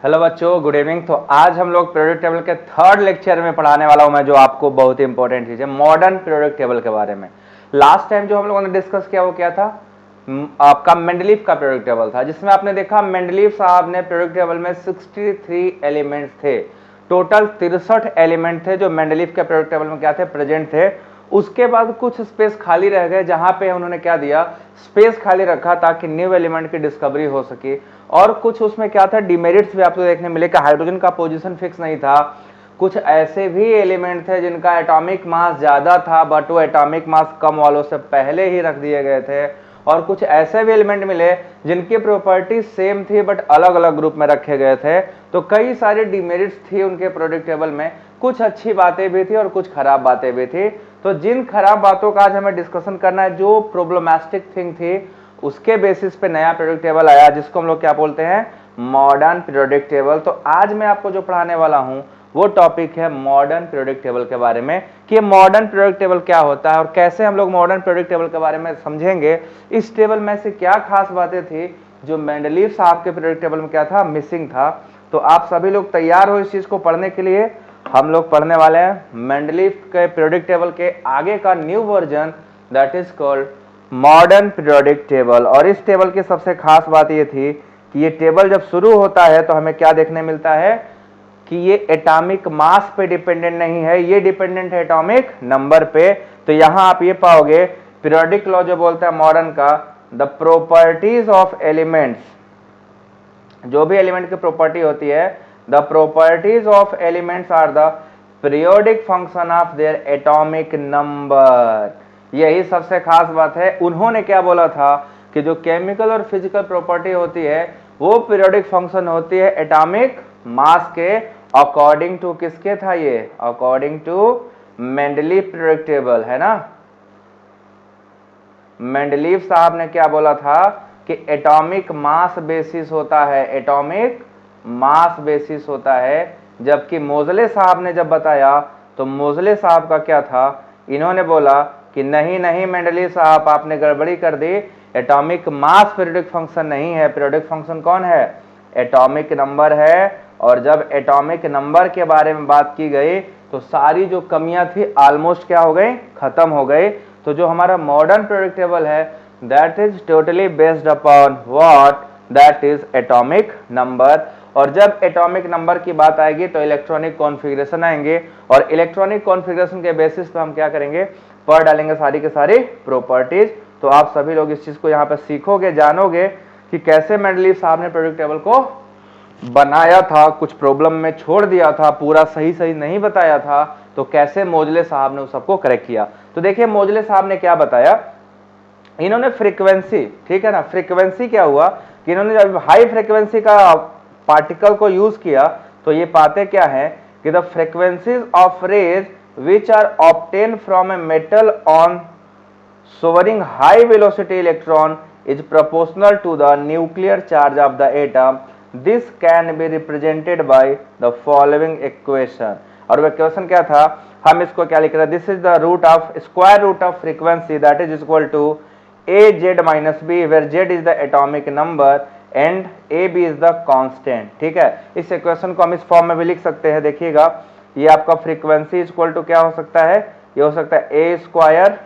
Hello बच्चों, good evening. तो आज हम लोग पीरियोडिक टेबल के थर्ड लेक्चर में पढ़ाने वाला हूं मैं, जो आपको बहुत ही इंपॉर्टेंट चीज है, मॉडर्न पीरियोडिक टेबल के बारे में। लास्ट टाइम जो हम लोगों ने डिस्कस किया वो क्या था, आपका मेंडलीव का पीरियोडिक टेबल था, जिसमें आपने देखा मेंडलीव साहब ने पीरियोडिक टेबल में 63 एलिमेंट्स थे, टोटल 63 एलिमेंट थे जो मेंडलीव के पीरियोडिक टेबल में क्या थे, प्रेजेंट थे। उसके बाद कुछ स्पेस खाली रह गए, जहां पे उन्होंने क्या दिया, स्पेस खाली रखा ताकि न्यू एलिमेंट की डिस्कवरी हो सके। और कुछ उसमें क्या था, डिमेरिट्स भी आपको देखने मिले कि हाइड्रोजन का पोजीशन फिक्स नहीं था। कुछ ऐसे भी एलिमेंट थे जिनका एटॉमिक मास ज्यादा था, बट वो एटॉमिक मास कम वालों से पहले ही रख दिए गए थे। और कुछ ऐसे भी एलिमेंट मिले जिनकी प्रॉपर्टी सेम थी बट अलग अलग ग्रुप में रखे गए थे। तो कई सारे डिमेरिट्स थी उनके पीरियोडिक टेबल में, कुछ अच्छी बातें भी थी और कुछ खराब बातें भी थी। तो जिन खराब बातों का आज हमें डिस्कशन करना है, जो प्रॉब्लमैटिक थिंग थी, उसके बेसिस पे नया पीरियोडिक टेबल आया, जिसको हम लोग क्या बोलते हैं, मॉडर्न पीरियोडिक टेबल। तो आज मैं आपको जो पढ़ाने वाला हूं वो टॉपिक है मॉडर्न पीरियोडिक टेबल के बारे में, कि मॉडर्न पीरियोडिक टेबल क्या होता है और कैसे हम लोग मॉडर्न पीरियोडिक टेबल के बारे में समझेंगे। इस टेबल में से क्या खास बातें थी जो मेंडलीव साहब के पीरियोडिक टेबल में क्या था, मिसिंग था। तो आप सभी लोग तैयार हो इस चीज को पढ़ने के लिए। हम लोग पढ़ने वाले हैं मेंडलीव के पीरियोडिक टेबल के आगे का new version, that is called modern periodic table. और इस टेबल की सबसे खास बात ये थी कि ये टेबल जब शुरू होता है तो हमें क्या देखने मिलता है कि ये एटॉमिक मास पे डिपेंडेंट नहीं है, ये डिपेंडेंट है एटॉमिक नंबर पे। तो यहां आप ये पाओगे, पीरियोडिक लॉ जो बोलता है मॉडर्न का, द प्रॉपर्टीज ऑफ एलिमेंट्स, जो भी एलिमेंट की प्रॉपर्टी होती है, the properties of elements are the periodic function of their atomic number. यही सबसे खास बात है। उन्होंने क्या बोला था कि जो केमिकल और फिजिकल प्रॉपर्टी होती है वो पीरियोडिक फंक्शन होती है एटॉमिक मास के अकॉर्डिंग टू, किसके था ये, according to Mendeleev periodic table, है ना। मेंडलीव साहब ने क्या बोला था कि एटॉमिक मास बेसिस होता है, एटॉमिक मास बेसिस होता है। जबकि मोजले साहब ने जब बताया तो मोजले साहब का क्या था, इन्होंने बोला कि नहीं नहीं मेंडलीव साहब, आपने गड़बड़ी कर दी, एटॉमिक मास पीरियोडिक फंक्शन नहीं है, पीरियोडिक फंक्शन कौन है, एटॉमिक नंबर है। और जब एटॉमिक नंबर के बारे में बात की गई तो सारी जो कमियां थी ऑलमोस्ट क्या हो गई, खत्म हो गई। तो जो हमारा मॉडर्न पीरियोडिक टेबल है, that is totally based upon what, that is atomic number. और जब एटॉमिक नंबर की बात आएगी तो इलेक्ट्रॉनिक कॉन्फ़िगरेशन आएंगे, और इलेक्ट्रॉनिक कॉन्फ़िगरेशन के बेसिस पे हम क्या करेंगे, पढ़ डालेंगे सारी के सारी प्रॉपर्टीज। तो आप सभी लोग इस चीज को यहाँ पे सीखोगे, जानोगे कि कैसे मेंडलीव साहब ने पीरियोडिक टेबल को बनाया था, कुछ प्रॉब्लम में छोड़ दिया था, पूरा सही सही नहीं बताया था, तो कैसे मोजले साहब ने उस सबको करेक्ट किया। तो देखिए मोजले साहब ने क्या बताया, इन्होंने फ्रीक्वेंसी, ठीक है ना, फ्रीक्वेंसी क्या हुआ कि इन्होंने जब हाई फ्रीक्वेंसी का पार्टिकल को यूज किया तो ये पाते क्या है कि the frequencies of rays which are obtain from a metal on showering high velocity electron is proportional to the nuclear charge of the atom. This can be represented by the following equation. और वो equation क्या था, हम इसको क्या लिख रहे हैं, this is the root of square root of frequency that is equal to A Z minus B, where Z is the atomic number and A B is the constant. ठीक है, इस इक्वेशन को हम इस फॉर्म में भी लिख सकते हैं। देखिएगा, ये आपका फ्रीक्वेंसी इक्वल टू क्या हो सकता है, ये हो सकता है ए स्क्वायर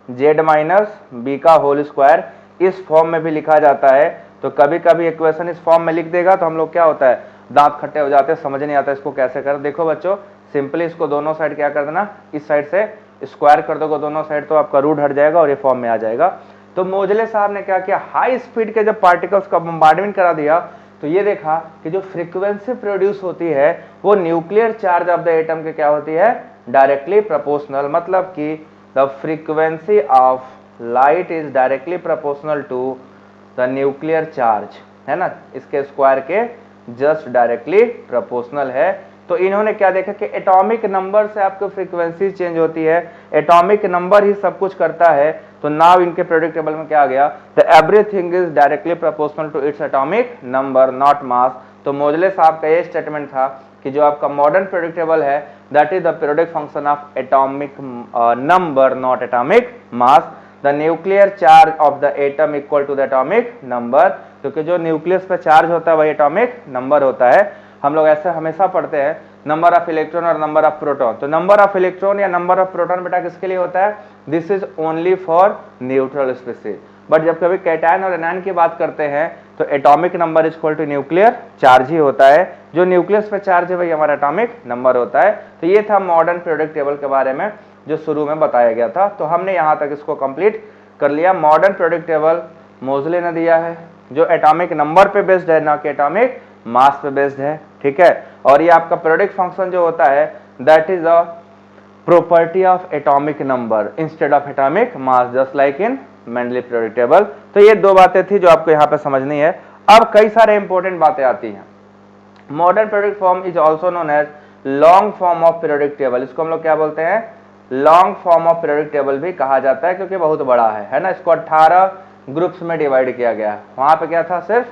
जेड माइनस बी का होल स्क्वायर, इस फॉर्म में भी लिखा जाता है। तो कभी कभी इक्वेशन इस फॉर्म में लिख देगा तो हम लोग क्या होता है, दांत खट्टे हो जाते हैं, समझ नहीं आता इसको कैसे कर। देखो बच्चों, सिंपली इसको दोनों साइड क्या कर देना, इस साइड से स्क्वायर कर दोगे दोनों साइड तो आपका रूट हट जाएगा और ये फॉर्म में आ जाएगा। तो मोजले साहब ने क्या किया, हाई स्पीड के जब पार्टिकल्स का बम्बार्डमेंट करा दिया तो ये देखा कि जो फ्रीक्वेंसी प्रोड्यूस होती है वो nuclear charge of the atom के क्या होती है, डायरेक्टली प्रोपोर्शनल। मतलब कि the frequency of light is directly proportional to the nuclear charge, है ना, इसके स्क्वायर के जस्ट डायरेक्टली प्रोपोर्शनल है। तो इन्होंने क्या देखा कि एटॉमिक नंबर से आपको फ्रीक्वेंसी चेंज होती है, एटॉमिक नंबर ही सब कुछ करता है। तो नाउ इनके पीरियोडिक टेबल में क्या आ गया, the everything is directly proportional to its atomic number not mass. तो मोजले साहब का ये स्टेटमेंट था कि जो आपका मॉडर्न पीरियोडिक टेबल है, that is the periodic function of atomic number not atomic mass, the nuclear charge of the atom equal to the atomic number. क्योंकि जो न्यूक्लियस पे चार्ज होता है वही एटॉमिक नंबर होता है। हम लोग ऐसे हमेशा पढ़ते हैं नंबर ऑफ इलेक्ट्रॉन और नंबर ऑफ प्रोटॉन। तो नंबर ऑफ इलेक्ट्रॉन या नंबर ऑफ प्रोटॉन बेटा किसके लिए होता है? This is only for neutral species. But जब कभी कैटायन और एनायन की बात करते हैं तो atomic number is equal to nuclear charge ही होता है। जो न्यूक्लियस पे चार्ज है वही हमारा एटॉमिक नंबर होता है। तो ये था मॉडर्न पीरियोडिक टेबल के बारे में जो शुरू में बताया गया था। तो हमने यहाँ तक इसको कंप्लीट कर लिया। मॉडर्न पीरियोडिक टेबल मोजले ने दिया है जो एटॉमिक नंबर पे बेस्ड है, ना कि एटॉमिक मास पे बेस्ड है, ठीक है। और ये आपका पीरियोडिक फंक्शन जो होता है that is a property of atomic number instead of atomic mass, just like in Mendeley periodic table. तो ये दो बातें थी जो आपको यहाँ पे समझनी है। अब कई सारे इंपॉर्टेंट बातें आती हैं। Modern periodic form is also known as long form of periodic table. इसको हम लोग क्या बोलते हैं? Long form of periodic table भी कहा जाता है, क्योंकि बहुत बड़ा है ना। इसको 18 ग्रुप्स में डिवाइड किया गया है। वहां पे क्या था? सिर्फ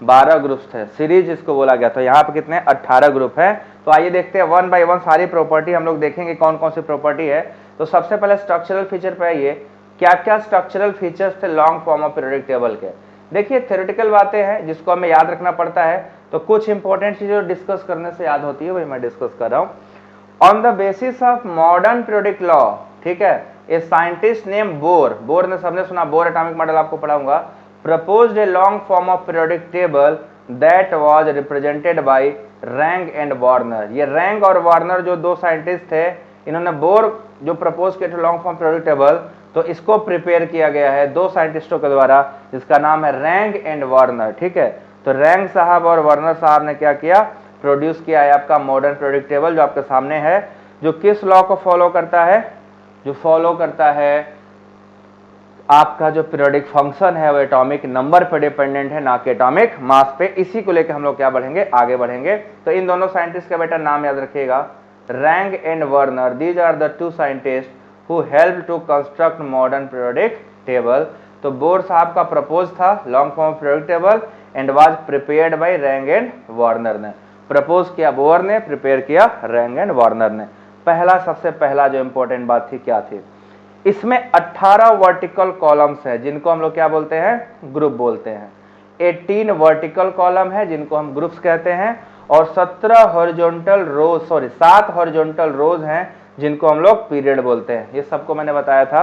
12 ग्रुप्स थे, सीरीज इसको बोला गया। तो यहाँ पे कितने? 18 ग्रुप है। तो आइए देखते हैं वन बाय वन सारी प्रॉपर्टी हम लोग देखेंगे कौन कौन सी प्रॉपर्टी है। तो सबसे पहले स्ट्रक्चरल फीचर पे आइए। क्या क्या स्ट्रक्चरल फीचर्स थे long form of periodic table के? देखिए थ्योरेटिकल बातें हैं जिसको हमें याद रखना पड़ता है। तो कुछ इंपॉर्टेंट चीजें डिस्कस करने से याद होती है वही मैं डिस्कस कर रहा हूँ। On the basis of modern periodic law, ठीक है, ए साइंटिस्ट नेम बोर ने सबने सुना, बोर एटॉमिक मॉडल आपको पढ़ाऊंगा, proposed a long form of periodic table that was represented by wrong and Warner. ये रैंग और वार्नर जो दो साइंटिस्ट थे, इन्होंने बोर जो प्रपोज किया था लॉन्ग फॉर्म पीरियोडिक टेबल, तो इसको प्रिपेयर किया गया है दो साइंटिस्टों के द्वारा जिसका नाम है रैंग एंड वार्नर, ठीक है। तो रैंग साहब और वार्नर साहब ने क्या किया? प्रोड्यूस किया है आपका मॉडर्न पीरियोडिक टेबल जो आपके सामने है, जो किस लॉ को फॉलो करता है? जो फॉलो करता है आपका जो पीरियोडिक फंक्शन है वो एटॉमिक नंबर पे डिपेंडेंट है, ना कि एटॉमिक मास पे। इसी को लेकर हम लोग क्या बढ़ेंगे? आगे बढ़ेंगे। तो इन दोनों साइंटिस्ट का बेटा नाम याद रखिएगा, Rang and Werner. These are the two scientist who help to construct modern periodic table. तो बोर साहब का प्रपोज था long form periodic table and was prepared by Rang and Werner ने। प्रपोज किया बोर ने, प्रिपेयर किया Rang and Werner ने। पहला, सबसे पहला जो इंपॉर्टेंट बात थी क्या थी? इसमें 18 वर्टिकल कॉलम्स है जिनको हम लोग क्या बोलते हैं? ग्रुप बोलते हैं। 18 वर्टिकल कॉलम है जिनको हम ग्रुप्स कहते हैं, और 17 हॉरिजॉन्टल रोज, 7 हॉरिजॉन्टल रोज हैं जिनको हम लोग पीरियड बोलते हैं। ये सबको मैंने बताया था,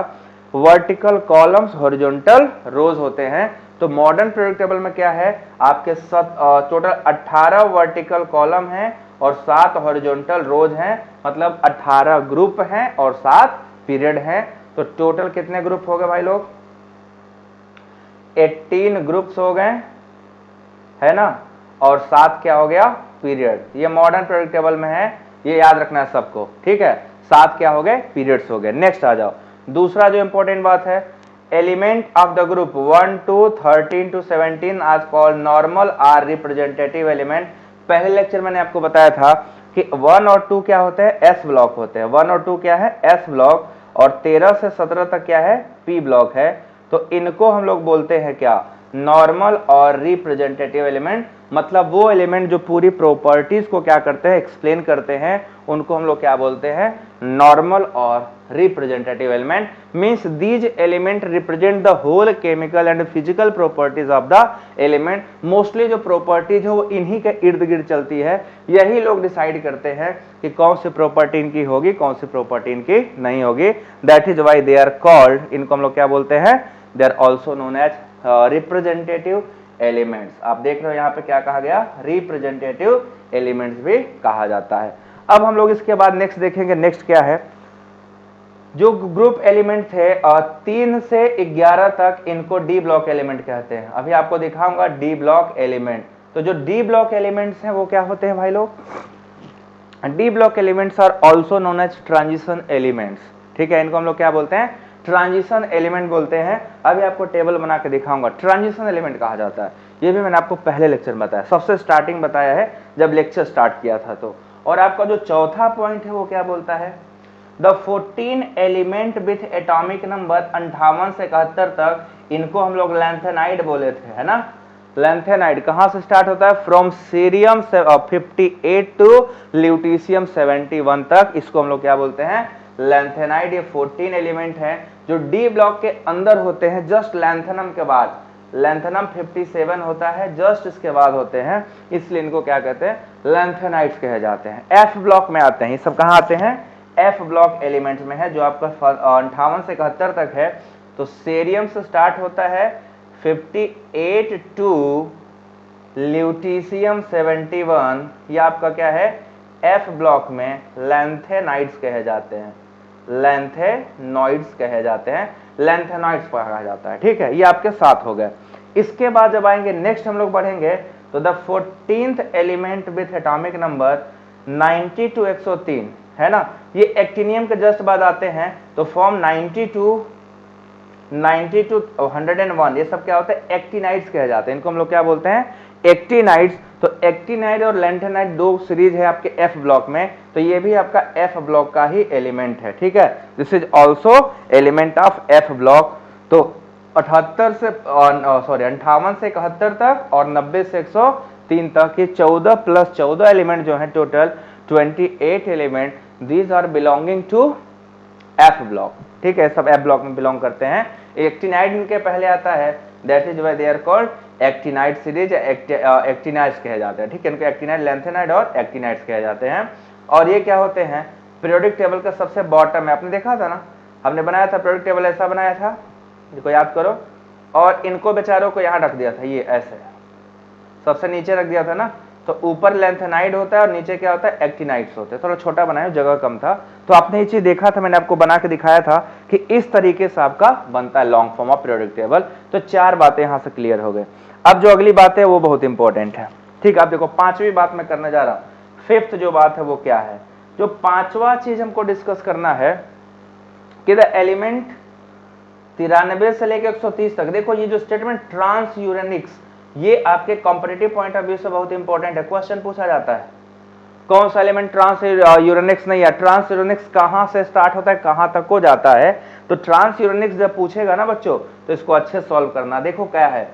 वर्टिकल कॉलम्स हॉरिजॉन्टल रोज होते हैं। तो मॉडर्न पीरियोडिक टेबल में क्या है? आपके टोटल 18 वर्टिकल कॉलम हैं और 7 हॉरिजॉन्टल रोज हैं, मतलब 18 ग्रुप हैं और 7 पीरियड हैं। तो टोटल कितने ग्रुप हो गए भाई लोग? 18 ग्रुप्स हो गए, है ना, और 7 क्या हो गया? पीरियड। ये मॉडर्न पीरियोडिक टेबल में है, ये याद रखना है सबको, ठीक है। 7 क्या हो गए? पीरियड्स हो गए। नेक्स्ट आ जाओ, दूसरा जो इंपॉर्टेंट बात है, element of the group 1 to 13 to 17 आज called normal or representative element. पहले लेक्चर मैंने आपको बताया था कि 1 और 2 क्या होते हैं? एस ब्लॉक होते हैं। 1 और 2 क्या है? एस ब्लॉक, और 13 से 17 तक क्या है? पी ब्लॉक है। तो इनको हम लोग बोलते हैं क्या? नॉर्मल और रिप्रेजेंटेटिव एलिमेंट। मतलब वो एलिमेंट जो पूरी प्रॉपर्टीज को क्या करते हैं? एक्सप्लेन करते हैं, उनको हम लोग क्या बोलते हैं? नॉर्मल और representative element. Means these element represent the whole chemical and physical properties of the element. Mostly जो प्रॉपर्टीज है वो इन्हीं के इर्द गिर्द चलती है। यही लोग डिसाइड करते हैं कि कौन सी प्रॉपर्टी इनकी होगी, कौन सी प्रॉपर्टी इनकी नहीं होगी। That is why they are called, इनको हम लोग क्या बोलते हैं? They are also known as representative elements. आप देख रहे हो यहाँ पे क्या कहा गया? रिप्रेजेंटेटिव एलिमेंट्स भी कहा जाता है। अब हम लोग इसके बाद नेक्स्ट देखेंगे। नेक्स्ट क्या है? जो ग्रुप एलिमेंट थे 3 से 11 तक, इनको डी ब्लॉक एलिमेंट कहते हैं। अभी आपको दिखाऊंगा डी ब्लॉक एलिमेंट। तो जो डी ब्लॉक एलिमेंट्स हैं वो क्या होते हैं भाई लोग? D block elements are also known as transition elements, ठीक है। इनको हम लोग क्या बोलते हैं? ट्रांजिशन एलिमेंट बोलते हैं। अभी आपको टेबल बना के दिखाऊंगा ट्रांजिशन एलिमेंट कहा जाता है। ये भी मैंने आपको पहले लेक्चर में बताया, सबसे स्टार्टिंग बताया है जब लेक्चर स्टार्ट किया था। तो और आपका जो चौथा पॉइंट है वो क्या बोलता है? The 14 element with atomic number 58 से 71 तक, इनको हम लोग लैंथेनाइड बोले थे, है ना। लैंथेनाइड कहां से स्टार्ट होता है? फ्रॉम सीरियम 58 टू ल्यूटीशियम 71 तक, इसको हम लोग क्या बोलते हैं? लैंथेनाइड। ये 14 एलिमेंट हैं जो डी ब्लॉक के अंदर होते हैं, जस्ट लैंथेनम के बाद। लैंथेनम 57 होता है, जस्ट इसके बाद होते हैं, इसलिए इनको क्या कहते हैं, लैंथेनाइड्स कहे जाते हैं। एफ ब्लॉक में आते हैं, ये सब कहाँ आते हैं, एफ ब्लॉक एलिमेंट्स में है, जो आपका 58 से 71 तक है। तो सेरियम से स्टार्ट होता है 58 टू ल्यूटीशियम 71, ये आपका क्या है, एफ ब्लॉक में लैंथेनाइड्स कहे जाते हैं, लैंथेनॉइड्स कहे जाते हैं, लैंथेनॉइड्स कहा जाता है। ठीक है, ये आपके साथ हो गए। इसके बाद जब आएंगे नेक्स्ट हम लोग बढ़ेंगे तो the 14th element with atomic number 90 to 103 है ना, ये एक्टिनियम के जस्ट बाद आते हैं। तो फॉर्म 90 to 101, ये सब क्या होता है, एक्टिनाइड्स कहे जाते हैं, इनको हम लोग क्या बोलते हैं, एक्टिनाइड्स। तो एक्टिनाइड और लैंथेनाइड दो सीरीज है आपके एफ ब्लॉक में, तो ये भी आपका एफ ब्लॉक का ही एलिमेंट है। ठीक है, this is also element of F block. तो 58 से 71 तक और 90 से 103 तक, ये 14 + 14 एलिमेंट जो है, total 28 element, these are belonging to F block. ठीक है, सब एफ ब्लॉक में बिलोंग करते हैं। एक्टिनाइड इनके पहले आता है, that is why they are called actinide series, actinides कहे जाते हैं। ठीक है, इनको एक्टिनाइड, लैंथेनाइड और एक्टिनाइड्स कहे जाते हैं। और ये क्या होते हैं, पीरियोडिक टेबल का सबसे बॉटम में, आपने देखा था ना, हमने बनाया था पीरियोडिक टेबल, ऐसा बनाया था, इसको याद करो, और इनको बेचारों को यहाँ रख दिया था, ये ऐसे सबसे नीचे रख दिया था ना। तो ऊपर लैंथेनाइड होता है और नीचे क्या होता है, एक्टिनाइड्स होते हैं। थोड़ा छोटा बनाया, जगह कम था, तो आपने ये चीज देखा था, मैंने आपको बना के दिखाया था कि इस तरीके से आपका बनता है long form of periodic table. तो 4 बातें यहां से क्लियर हो गए। अब जो अगली बात है वो बहुत इंपॉर्टेंट है। ठीक है, आप देखो 5वीं बात मैं करने जा रहा हूं। 5th जो बात है वो क्या है, जो 5वां चीज हमको डिस्कस करना है कि द एलिमेंट 93 से लेकर 130 तक। देखो ये जो स्टेटमेंट ट्रांस यूरेनिक्स, ये आपके कॉम्पिटिटिव पॉइंट ऑफ व्यू से बहुत इंपॉर्टेंट है, क्वेश्चन पूछा जाता है। कौन सा एलिमेंट ट्रांस यूरेनिक्स नहीं है, ट्रांस यूरेनिक्स कहां से स्टार्ट होता है, कहां तक को जाता है। तो ट्रांस यूरेनिक्स जब पूछेगा ना बच्चों, तो इसको अच्छे सॉल्व करना। देखो क्या है,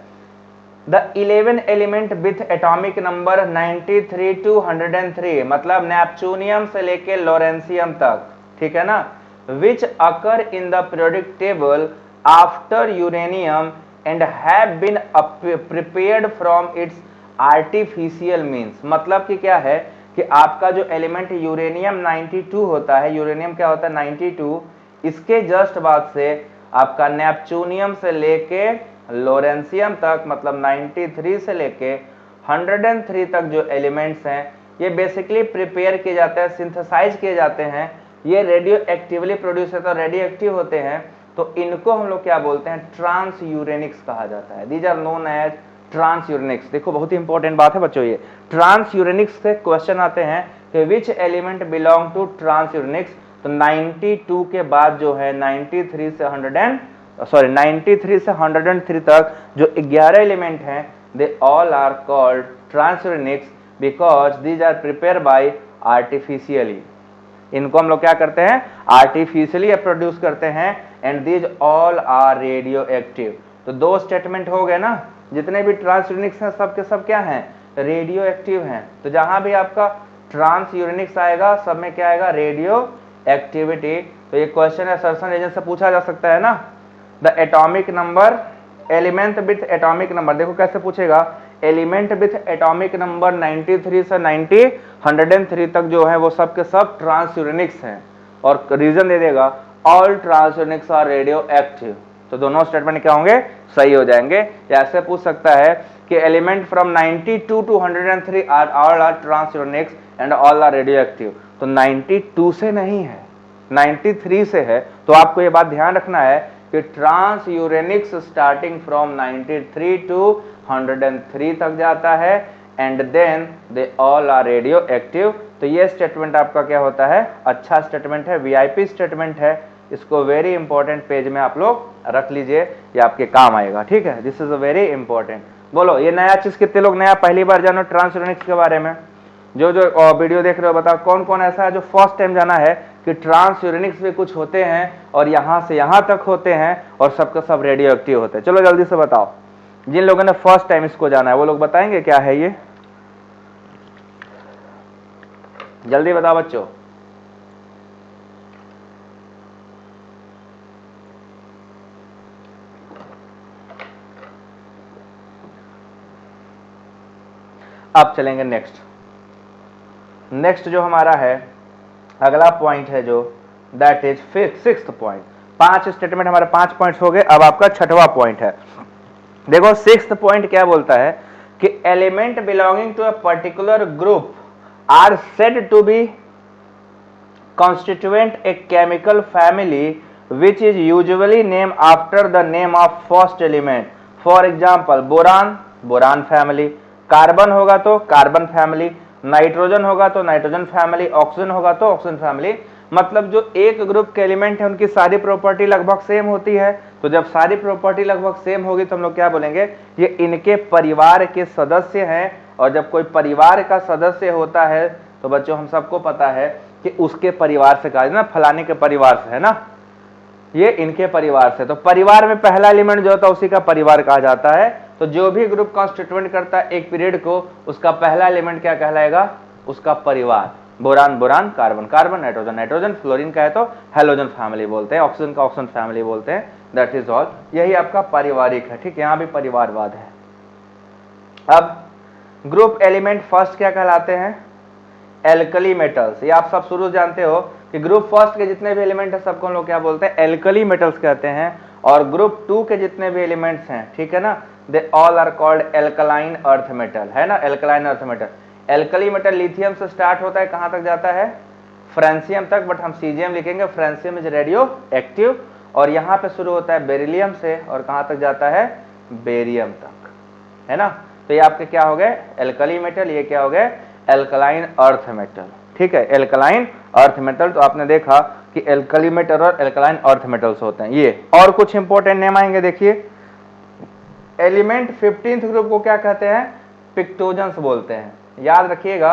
the 11 element with atomic number 93 to 103, मतलब नेपच्यूनियम से लेके लॉरेंसियम तक, ठीक है ना, which occur in the periodic table after uranium and have been prepared from its artificial means. मतलब कि क्या है कि आपका जो एलिमेंट यूरेनियम 92 होता है, यूरेनियम क्या होता है 92, इसके जस्ट बाद से आपका नेपच्यूनियम से लेके लॉरेंसियम तक, मतलब 93 से लेके 103 तक जो एलिमेंट्स हैं, ये बेसिकली प्रिपेयर किए जाते हैं, सिंथेसाइज किए जाते हैं, ये रेडियो एक्टिवली प्रोड्यूस होते हैं, रेडियो एक्टिव होते हैं। तो इनको हम लोग क्या बोलते हैं, ट्रांस यूरेनिक्स कहा जाता है। These are known as transuranics. देखो बहुत ही इंपॉर्टेंट बात है बच्चों, ये ट्रांस यूरेनिक्स से क्वेश्चन आते हैं कि which element belong to transuranics. तो 92 के बाद जो है 93 से 103 तक जो 11 एलिमेंट हैं, they all are called transuranics because these are prepare by artificially. इनको हम लोग क्या करते हैं, आर्टिफिशियली प्रोड्यूस करते हैं, and these all are radioactive. तो 2 स्टेटमेंट हो गए ना, जितने भी ट्रांस यूरेनिक्स हैं सब के सब क्या हैं, रेडियो एक्टिव हैं। तो जहां भी आपका ट्रांस यूरेनिक्स आएगा सब में क्या आएगा, रेडियो एक्टिविटी। तो ये क्वेश्चन असर्शन रीजन से पूछा जा सकता है ना। The atomic number, element with atomic number, देखो कैसे पूछेगा, एलिमेंट विथ एटॉमिक नंबर 93 से 103 तक जो है वो सब के सब ट्रांस यूरेनिक्स हैं, और रीजन दे देगा all transuranics are radioactive. तो दोनों स्टेटमेंट क्या होंगे, सही हो जाएंगे। या ऐसे पूछ सकता है कि element from 92 to 103 are all are transuranics and all are radioactive. तो 92 से नहीं है, 93 से है। तो आपको ये बात ध्यान रखना है कि transuranics starting from 93 to 103 तक जाता है, and then they all are radioactive. तो ये स्टेटमेंट आपका क्या होता है, अच्छा स्टेटमेंट है, वीआईपी स्टेटमेंट है। इसको वेरी इंपॉर्टेंट पेज में आप लोग रख लीजिए, ये आपके काम आएगा। ठीक है, this is a very important. बोलो ये नया चीज कितने लोग नया पहली बार जानो ट्रांस यूरेनिक्स के बारे में, जो वीडियो देख रहे हो बताओ कौन कौन ऐसा है जो फर्स्ट टाइम जाना है कि ट्रांस यूरेनिक्स भी कुछ होते हैं और यहां से यहां तक होते हैं और सबका सब रेडियो एक्टिव होते हैं। चलो जल्दी से बताओ, जिन लोगों ने फर्स्ट टाइम इसको जाना है वो लोग बताएंगे क्या है ये, जल्दी बताओ बच्चों। अब चलेंगे नेक्स्ट जो हमारा है अगला पॉइंट है जो that is sixth point. 5 statement हमारे 5 पॉइंट्स हो गए। अब आपका छठवां पॉइंट है। देखो सिक्स्थ पॉइंट क्या बोलता है कि element belonging to a particular group are said to be constituent a chemical family which is usually named after the name of first element. For example, boron family, carbon होगा तो carbon family, nitrogen होगा तो nitrogen family, oxygen होगा तो oxygen family. मतलब जो एक group के एलिमेंट है उनकी सारी प्रॉपर्टी लगभग सेम होती है। तो जब सारी प्रॉपर्टी लगभग सेम होगी तो हम लोग क्या बोलेंगे, ये इनके परिवार के सदस्य हैं। और जब कोई परिवार का सदस्य होता है तो बच्चों हम सबको पता है कि उसके परिवार से कहा ना, फलाने के परिवार से है ना, ये इनके परिवार से। तो परिवार में पहला एलिमेंट जो होता है उसी का परिवार कहा जाता है। तो जो भी ग्रुप कॉन्स्टिट्यूएंट करता है एक पीरियड को, उसका पहला एलिमेंट क्या कहलाएगा, उसका परिवार। Boron carbon nitrogen nitrogen, fluorine का है तो हेलोजन फैमिली बोलते हैं, ऑक्सीजन का ऑक्सीजन फैमिली बोलते हैं। दैट इज ऑल, यही आपका पारिवारिक है। ठीक, यहां भी परिवारवाद है। अब ग्रुप एलिमेंट फर्स्ट क्या कहलाते हैं, एल्कली मेटल्स। ये आप सब शुरू जानते हो कि ग्रुप फर्स्ट के जितने भी एलिमेंट है सबको हम लोग क्या बोलते हैं, एल्कली मेटल्स कहते हैं। और ग्रुप 2 के जितने भी एलिमेंट्स हैं, ठीक है ना, they all are called alkaline earth metal, है ना, alkaline earth metal. Alkali metal lithium से स्टार्ट होता है, कहां तक जाता है, फ्रांसियम तक, बट हम सीजियम लिखेंगे, फ्रांसियम इज रेडियो एक्टिव। और यहां पे शुरू होता है बेरिलियम से और कहां तक जाता है, बेरियम तक, है ना। तो ये आपके क्या हो गए, एल्कली मेटल, ये क्या हो गए, एल्कलाइन अर्थ मेटल। ठीक है, एल्कलाइन अर्थ मेटल। तो आपने देखा कि एल्कली मेटल और एल्कलाइन अर्थ मेटल्स होते हैं ये। और कुछ इंपॉर्टेंट नेम आएंगे, देखिए एलिमेंट 15th ग्रुप को क्या कहते हैं, पिक्टोजेंस बोलते हैं। याद रखिएगा,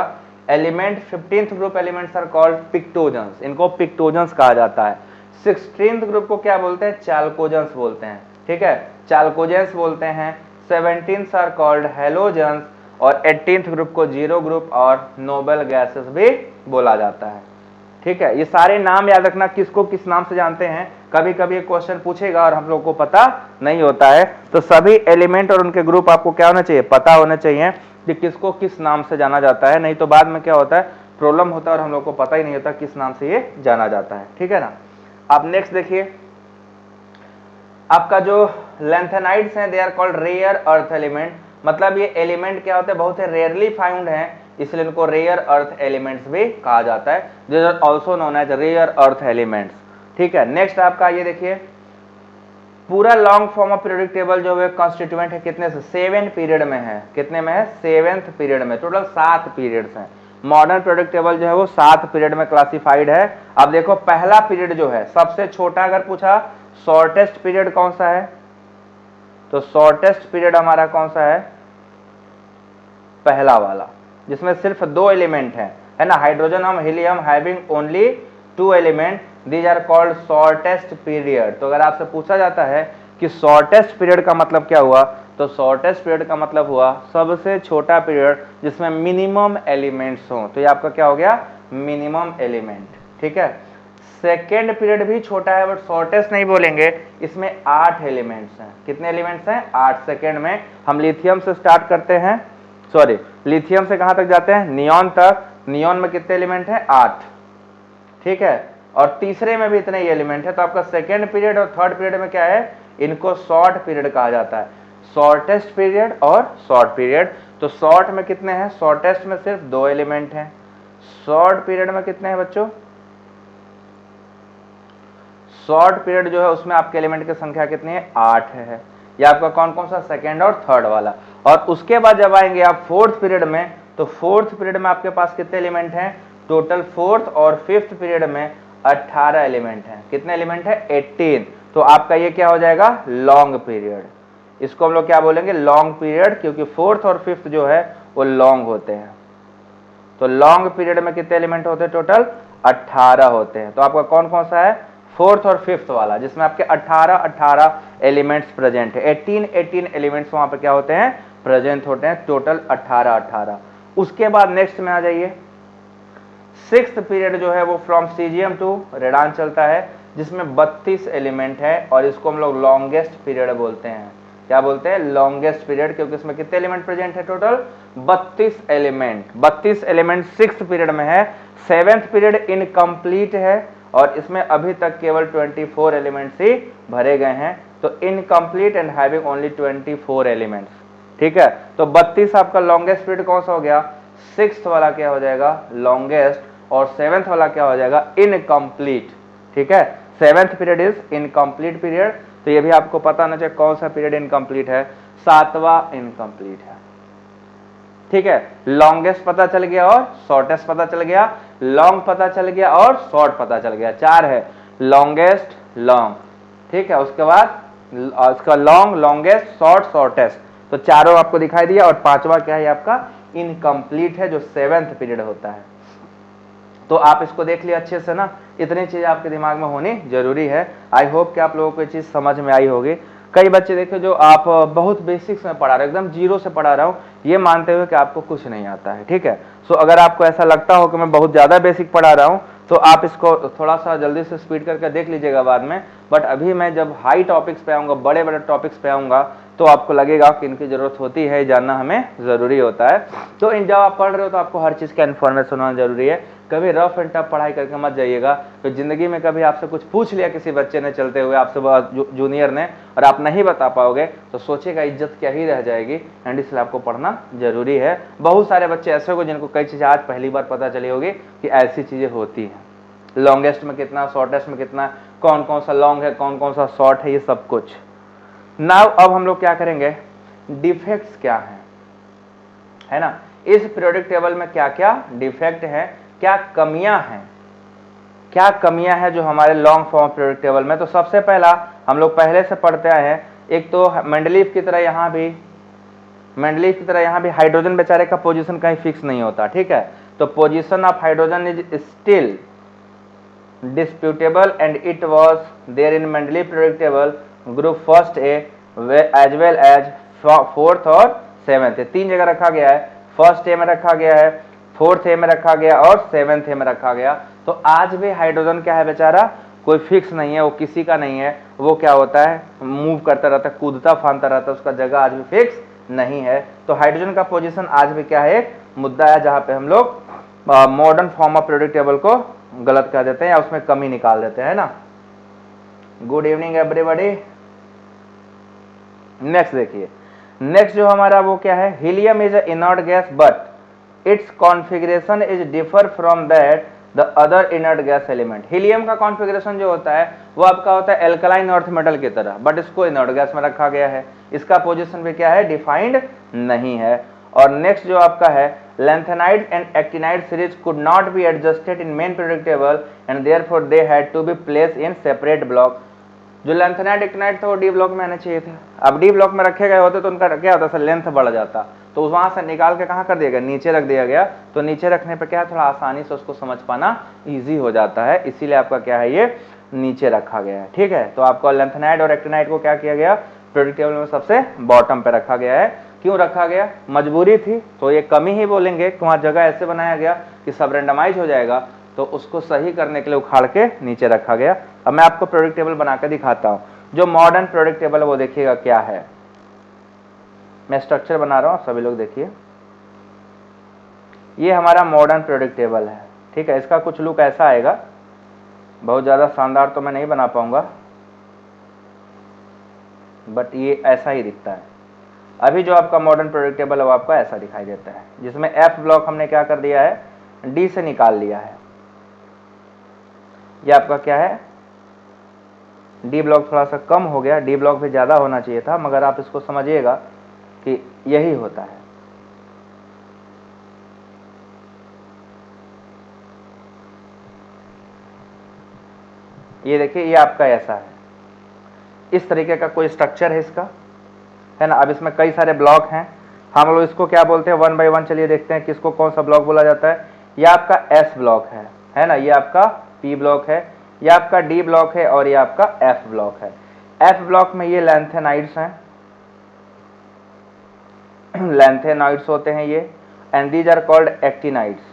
element 15th group elements are called pnictogens, इनको पिक्टोजेंस कहा जाता है। 16th ग्रुप को क्या बोलते हैं, चाल्कोजेंस बोलते हैं। ठीक है, चाल्कोजेंस बोलते हैं। 17th आर कॉल्ड हेलोजेंस और 18th ग्रुप को जीरो ग्रुप और नोबल गैसेस भी बोला जाता है। ठीक है, ये सारे नाम याद रखना, किसको किस नाम से जानते हैं। कभी कभी एक क्वेश्चन पूछेगा और हम लोग को पता नहीं होता है, तो सभी एलिमेंट और उनके ग्रुप आपको क्या होना चाहिए, पता होना चाहिए कि किसको किस नाम से जाना जाता है। नहीं तो बाद में क्या होता है, प्रॉब्लम होता है और हम लोग को पता ही नहीं होता किस नाम से ये जाना जाता है। ठीक है ना। अब नेक्स्ट देखिए, आपका जो लैंथेनाइड्स हैं, they are called rare earth element. मतलब ये एलिमेंट क्या होते हैं, बहुत ही रेयरली फाउंड हैं, इसलिए इनको रेयर अर्थ एलिमेंट्स भी कहा जाता है। This are also known as rare earth elements. ठीक है, नेक्स्ट आपका ये देखिए, पूरा long form of periodic table जो है कॉन्स्टिट्यूएंट है कितने से, 7 पीरियड में है। कितने में है, 7th पीरियड में। टोटल 7 पीरियड्स हैं। मॉडर्न पीरियोडिक टेबल जो है वो 7 पीरियड में क्लासिफाइड है। अब देखो पहला पीरियड जो है सबसे छोटा, अगर पूछा शॉर्टेस्ट पीरियड कौन सा है, तो शॉर्टेस्ट पीरियड हमारा कौन सा है, पहला वाला, जिसमें सिर्फ 2 एलिमेंट है ना, हाइड्रोजन और helium having only 2 element, these are called shortest period. तो अगर आपसे पूछा जाता है कि शॉर्टेस्ट पीरियड का मतलब क्या हुआ, तो शॉर्टेस्ट पीरियड का मतलब हुआ सबसे छोटा पीरियड जिसमें मिनिमम एलिमेंट्स हो। तो ये आपका क्या हो गया, मिनिमम एलिमेंट। ठीक है, सेकेंड पीरियड भी छोटा है बट शॉर्टेस्ट नहीं बोलेंगे, इसमें 8 एलिमेंट्स हैं। कितने एलिमेंट्स हैं, 8। सेकेंड में हम लिथियम से स्टार्ट करते हैं, सॉरी लिथियम से कहां तक जाते हैं, नियॉन तक। नियॉन में कितने एलिमेंट हैं, 8। ठीक है, और तीसरे में भी इतने ही एलिमेंट है। तो आपका सेकेंड पीरियड और थर्ड पीरियड में क्या है, इनको शॉर्ट पीरियड कहा जाता है। शॉर्टेस्ट पीरियड और शॉर्ट पीरियड। तो शॉर्ट में कितने हैं, शॉर्टेस्ट में सिर्फ 2 एलिमेंट हैं। शॉर्ट पीरियड में कितने हैं बच्चों, शॉर्ट पीरियड जो है उसमें आपके एलिमेंट की संख्या कितनी है, 8 है। ये आपका कौन कौन सा, सेकेंड और थर्ड वाला। और उसके बाद जब आएंगे आप 4th पीरियड में, तो 4th पीरियड में आपके पास कितने एलिमेंट हैं, टोटल 4th और 5th पीरियड में 18 एलिमेंट हैं। कितने एलिमेंट है, 18। तो आपका ये क्या हो जाएगा, लॉन्ग पीरियड। इसको हम लोग क्या बोलेंगे, लॉन्ग पीरियड, क्योंकि 4th और 5th जो है वो लॉन्ग होते हैं। तो लॉन्ग पीरियड में कितने एलिमेंट होते हैं, टोटल 18 होते हैं। तो आपका कौन कौन सा है, 4th और 5th वाला, जिसमें आपके 18 एलिमेंट्स प्रेजेंट है। 18 एलिमेंट्स वहां पे क्या होते हैं, प्रेजेंट होते हैं, टोटल 18। उसके बाद नेक्स्ट में आ जाइए, 6th पीरियड जो है वो फ्रॉम सीजियम टू रेडान चलता है, जिसमें 32 एलिमेंट है और इसको हम लोग लॉन्गेस्ट पीरियड बोलते हैं। क्या बोलते हैं, लॉन्गेस्ट पीरियड, क्योंकि इसमें कितने एलिमेंट प्रेजेंट है, total 32 element. 32 element 6th period में है, 7th पीरियड इनकम्प्लीट है और इसमें अभी तक केवल 24 एलिमेंट्स ही भरे गए हैं, तो incomplete and having only 24 elements. ठीक है, तो 32 आपका लॉन्गेस्ट पीरियड कौन सा हो गया, 6th वाला क्या हो जाएगा, लॉन्गेस्ट, और 7th वाला क्या हो जाएगा, इनकम्प्लीट। ठीक है, 7th period is incomplete period, तो ये भी आपको पता होना चाहिए कौन सा पीरियड इनकम्प्लीट है, 7वां इनकम्प्लीट है। ठीक है, लॉन्गेस्ट पता चल गया और शॉर्टेस्ट पता चल गया, लॉन्ग पता चल गया और शॉर्ट पता चल गया, 4 है, लॉन्गेस्ट, लॉन्ग। ठीक है, उसके बाद इसका लॉन्ग, लॉन्गेस्ट, शॉर्ट, शॉर्टेस्ट, तो चारों आपको दिखाई दिया, और 5वां क्या है आपका, इनकम्प्लीट है, जो 7th पीरियड होता है। तो आप इसको देख लिया अच्छे से ना, इतनी चीज आपके दिमाग में होनी जरूरी है। आई होप कि आप लोगों को ये चीज समझ में आई होगी। कई बच्चे देखो जो आप बहुत बेसिक्स में पढ़ा रहे हो, एकदम जीरो से पढ़ा रहा हूँ, ये मानते हुए कि आपको कुछ नहीं आता है। ठीक है, सो अगर आपको ऐसा लगता हो कि मैं बहुत ज्यादा बेसिक पढ़ा रहा हूँ, तो आप इसको थोड़ा सा जल्दी से स्पीड करके देख लीजिएगा बाद में। बट अभी मैं जब हाई टॉपिक्स पे आऊंगा, बड़े बड़े टॉपिक्स पे आऊंगा, तो आपको लगेगा कि इनकी जरूरत होती है, जानना हमें जरूरी होता है। तो इन जब आप पढ़ रहे हो तो आपको हर चीज का इन्फॉर्मेशन होना जरूरी है। कभी रफ एंड टफ पढ़ाई करके मत जाइएगा, तो जिंदगी में कभी आपसे कुछ पूछ लिया किसी बच्चे ने चलते हुए, आपसे जूनियर ने, और आप नहीं बता पाओगे, तो सोचेगा इज्जत क्या ही रह जाएगी, एंड इसलिए आपको पढ़ना जरूरी है। बहुत सारे बच्चे ऐसे होंगे जिनको कई चीजें आज पहली बार पता चली होगी कि ऐसी चीजें होती हैं। लॉन्गेस्ट में कितना, शॉर्टेस्ट में कितना, कौन कौन सा लॉन्ग है, कौन कौन सा शॉर्ट है, ये सब कुछ। नाउ अब हम लोग क्या करेंगे, डिफेक्ट्स क्या है ना, इस पीरियोडिक टेबल में क्या क्या डिफेक्ट है, क्या कमियां हैं, क्या कमियां हैं जो हमारे लॉन्ग फॉर्म पीरियोडिक टेबल में। तो सबसे पहला हम लोग पहले से पढ़ते आए हैं, एक तो मेंडलीफ की तरह यहाँ भी हाइड्रोजन बेचारे का पोजीशन कहीं फिक्स नहीं होता। ठीक है, तो position of hydrogen is still disputable and it was there in Mendeleev periodic table group first A as well as 4th और 7th, 3 जगह रखा गया है, फर्स्ट ए में रखा गया है, 4th ए में रखा गया और 7th ए में रखा गया। तो आज भी हाइड्रोजन क्या है बेचारा, कोई फिक्स नहीं है, वो किसी का नहीं है, वो क्या होता है, मूव करता रहता है, कूदता फांदता रहता है, उसका जगह आज भी फिक्स नहीं है। तो हाइड्रोजन का पोजीशन आज भी क्या है, एक मुद्दा है, जहां पे हम लोग modern form of periodic table को गलत कर देते हैं या उसमें कमी निकाल देते हैं ना। Good evening everybody. नेक्स्ट देखिए, नेक्स्ट जो हमारा वो क्या है, helium is a inert gas but it's configuration is differ from that the other inert gas element. Helium का कॉन्फ़िगरेशन जो होता है वो आपका होता है एल्कलाइन अर्थ मेटल की तरह, बट इसको इनर्ट गैस में रखा गया है, इसका पोजीशन भी क्या है, डिफाइंड नहीं है। और नेक्स्ट जो आपका है, lanthanide and actinide series could not be adjusted in main periodic table and therefore they had to be placed in separate block। जो lanthanide actinide था वो डी ब्लॉक में आना चाहिए था, अब डी ब्लॉक में रखे गए होते तो उनका क्या होता था, लेंथ बढ़ जाता, तो वहां से निकाल के कहाँ कर दिया गया, नीचे रख दिया गया। तो नीचे रखने पे क्या है, थोड़ा आसानी से उसको समझ पाना ईजी हो जाता है, इसीलिए आपका क्या है, ये नीचे रखा गया है। ठीक है, तो आपको lanthanide और actinide को क्या किया गया, पीरियोडिक टेबल में सबसे बॉटम पे रखा गया है। क्यों रखा गया, मजबूरी थी, तो ये कमी ही बोलेंगे कि वहां जगह ऐसे बनाया गया कि सब रेंडमाइज हो जाएगा, तो उसको सही करने के लिए उखाड़ के नीचे रखा गया। अब मैं आपको पीरियोडिक टेबल बना के दिखाता हूं, जो मॉडर्न पीरियोडिक टेबल है वो देखिएगा क्या है। मैं स्ट्रक्चर बना रहा हूं, सभी लोग देखिए, ये हमारा मॉडर्न पीरियोडिक टेबल है। ठीक है, इसका कुछ लुक ऐसा आएगा, बहुत ज्यादा शानदार तो मैं नहीं बना पाऊंगा, बट ये ऐसा ही दिखता है। अभी जो आपका मॉडर्न पीरियोडिक टेबल है वो आपका ऐसा दिखाई देता है, जिसमें एफ ब्लॉक हमने क्या कर दिया है, डी से निकाल लिया है। ये आपका क्या है, डी ब्लॉक थोड़ा सा कम हो गया, डी ब्लॉक भी ज्यादा होना चाहिए था, मगर आप इसको समझिएगा कि यही होता है। ये देखिए, ये आपका ऐसा है, इस तरीके का कोई स्ट्रक्चर है इसका, है ना। अब इसमें कई सारे ब्लॉक हैं, हम लोग इसको क्या बोलते हैं, 1 बाय 1 चलिए देखते हैं किसको कौन सा ब्लॉक बोला जाता है। ये आपका एस ब्लॉक है ना, ये आपका पी ब्लॉक है, ये आपका डी ब्लॉक है, और ये आपका एफ ब्लॉक है। एफ ब्लॉक में ये लैंथेनाइड्स हैं, लैंथेनाइड्स होते हैं ये, and these are called actinides,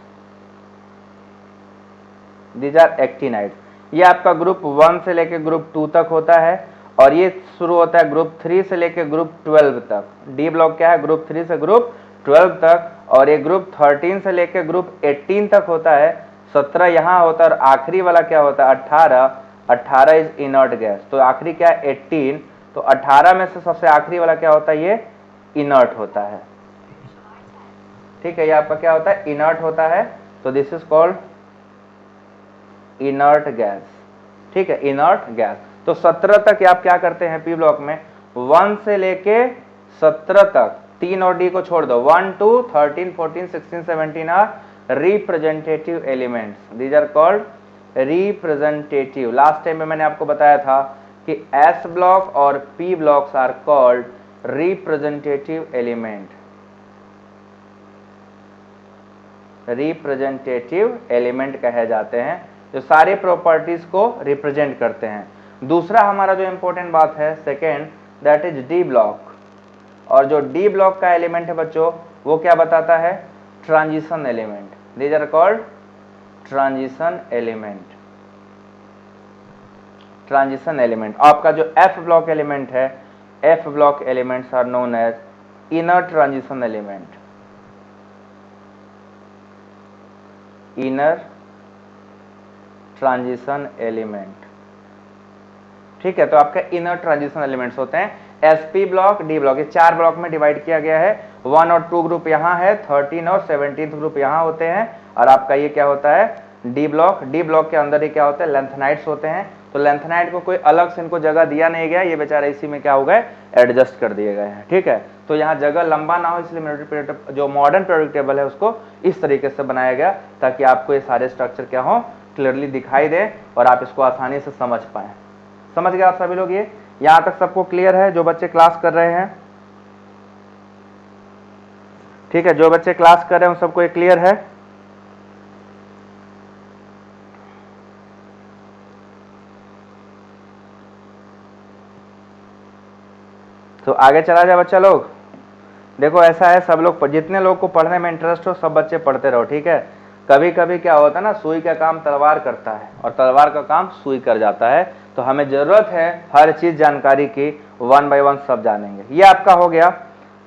these are actinides. ये आपका ग्रुप 1 से लेकर ग्रुप 2 तक होता है, और ये शुरू होता है ग्रुप 3 से लेके ग्रुप 12 तक। डी ब्लॉक क्या है, ग्रुप 3 से ग्रुप 12 तक, और ये ग्रुप 13 से लेके ग्रुप 18 तक होता है। 17 यहाँ होता है, और आखिरी वाला क्या होता है 18 इज इनर्ट गैस। तो आखिरी क्या है 18, तो 18 में से सबसे आखिरी वाला क्या होता है, ये इनर्ट होता है। ठीक है, ये आपका क्या होता है, इनर्ट होता है। तो this is called inert gas. ठीक है, इनर्ट गैस। तो 17 तक आप क्या करते हैं पी ब्लॉक में, 1 से लेके 17 तक, 3 और डी को छोड़ दो, 1 2 13 14 16 17 are representative elements. These are called representative. Last time में मैंने आपको बताया था कि एस ब्लॉक और P blocks are called representative element. Representative element कहे जाते हैं, जो सारे प्रॉपर्टीज को रिप्रेजेंट करते हैं। दूसरा हमारा जो इंपॉर्टेंट बात है second, that is D block. और जो डी ब्लॉक का एलिमेंट है बच्चों, वो क्या बताता है, transition element. These are called transition element. Transition element. आपका जो एफ ब्लॉक एलिमेंट है, F block elements are known as inner transition element. Inner transition element. ठीक है, तो आपके इनर ट्रांजिशन एलिमेंट्स होते हैं एसपी ब्लॉक, डी ब्लॉक। ये 4 ब्लॉक में डिवाइड किया गया है। 1 और 2 ग्रुप यहाँ है, 13 और 17 ग्रुप यहाँ होते हैं, और आपका ये क्या होता है डी ब्लॉक। डी ब्लॉक के अंदर ही क्या होता है, लेंथेनाइड्स होते हैं। तो लेंथेनाइड को कोई अलग से इनको जगह दिया नहीं गया, ये बेचारा इसी में क्या हो गए, एडजस्ट कर दिए गए हैं। ठीक है, तो यहाँ जगह लंबा ना हो, इसलिए जो मॉडर्न पीरियोडिक टेबल है उसको इस तरीके से बनाया गया, ताकि आपको ये सारे स्ट्रक्चर क्या हो, क्लियरली दिखाई दे और आप इसको आसानी से समझ पाए। समझ गए आप सभी लोग? ये यहां तक सबको क्लियर है जो बच्चे क्लास कर रहे हैं? ठीक है, जो बच्चे क्लास कर रहे हैं उन सबको ये क्लियर है? तो आगे चला जाए बच्चा लोग। देखो ऐसा है, सब लोग जितने लोग को पढ़ने में इंटरेस्ट हो सब बच्चे पढ़ते रहो। ठीक है, कभी कभी क्या होता है ना, सुई का काम तलवार करता है और तलवार का काम सुई कर जाता है। तो हमें जरूरत है हर चीज जानकारी की, 1 बाय 1 सब जानेंगे। ये आपका हो गया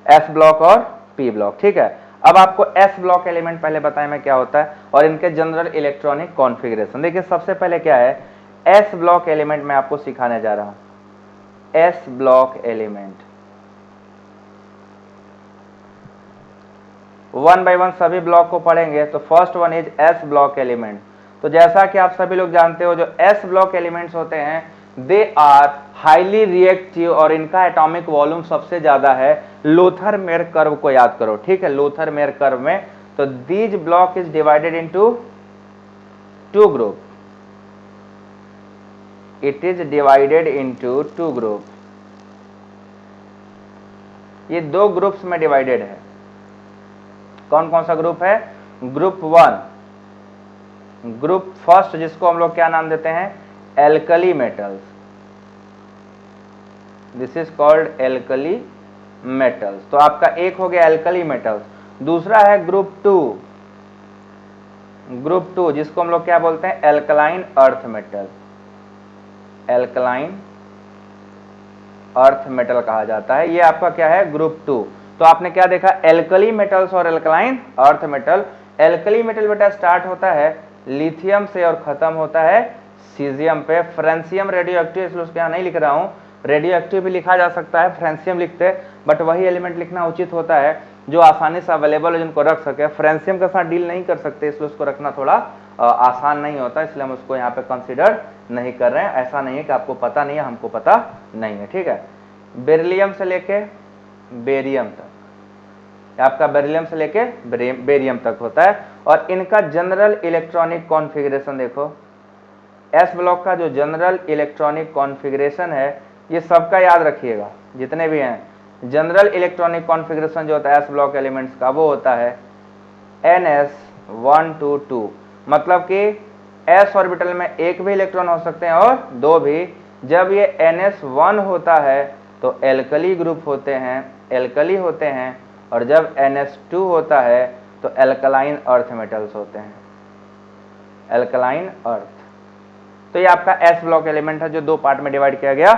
एस ब्लॉक और पी ब्लॉक। ठीक है, अब आपको एस ब्लॉक एलिमेंट पहले बताएं मैं क्या होता है और इनके जनरल इलेक्ट्रॉनिक कॉन्फ़िगरेशन। देखिए सबसे पहले क्या है, एस ब्लॉक एलिमेंट मैं आपको सिखाने जा रहा हूं। एस ब्लॉक एलिमेंट 1 बाय 1 सभी ब्लॉक को पढ़ेंगे। तो first one is S block element. तो जैसा कि आप सभी लोग जानते हो, जो एस ब्लॉक एलिमेंट्स होते हैं दे आर हाईली रिएक्टिव और इनका एटॉमिक वॉल्यूम सबसे ज्यादा है। लोथर मेयर कर्व को याद करो। ठीक है, लोथर मेयर कर्व में तो these block is divided into 2 group. It is divided into 2 group. ये 2 ग्रुप्स में डिवाइडेड है। कौन कौन सा ग्रुप है? ग्रुप 1, ग्रुप फर्स्ट जिसको हम लोग क्या नाम देते हैं, alkali metals. This is called alkali metals. तो आपका एक हो गया एल्कली मेटल्स। दूसरा है ग्रुप 2, ग्रुप 2 जिसको हम लोग क्या बोलते हैं, alkaline earth metal. Alkaline earth metal कहा जाता है। ये आपका क्या है, ग्रुप 2। तो आपने क्या देखा, एल्कली मेटल्स और alkaline earth metal. Alkali metal बेटा स्टार्ट होता है लिथियम से और खत्म होता है सीजियम पे। फ्रेंसियम रेडियो एक्टिव, इसलिए उसके यहाँ नहीं लिख रहा हूं। रेडियो एक्टिव भी लिखा जा सकता है, फ्रेंसियम लिखते, बट वही एलिमेंट लिखना उचित होता है जो आसानी से अवेलेबल है, जिनको रख सके। फ्रेंसियम के साथ डील नहीं कर सकते, इसलिए उसको रखना थोड़ा आसान नहीं होता, इसलिए हम उसको यहाँ पे कंसिडर नहीं कर रहे हैं। ऐसा नहीं है कि आपको पता नहीं है, हमको पता नहीं है। ठीक है, बेरिलियम से लेके बेरियम तक, आपका बेरिलियम से लेके बेरियम तक होता है। और इनका जनरल इलेक्ट्रॉनिक कॉन्फ़िगरेशन देखो, एस ब्लॉक का जो जनरल इलेक्ट्रॉनिक कॉन्फ़िगरेशन है ये सबका याद रखिएगा जितने भी हैं। जनरल इलेक्ट्रॉनिक कॉन्फ़िगरेशन जो होता है एस ब्लॉक एलिमेंट्स का, वो होता है NS122। मतलब कि s ऑर्बिटल में एक भी इलेक्ट्रॉन हो सकते हैं और 2 भी। जब ये NS1 होता है तो एल्कली ग्रुप होते हैं, एल्कली होते हैं, और जब NS2 होता है तो एल्कलाइन अर्थ मेटल्स होते हैं, एल्कलाइन अर्थ। तो ये आपका एस ब्लॉक एलिमेंट है जो 2 पार्ट में डिवाइड किया गया,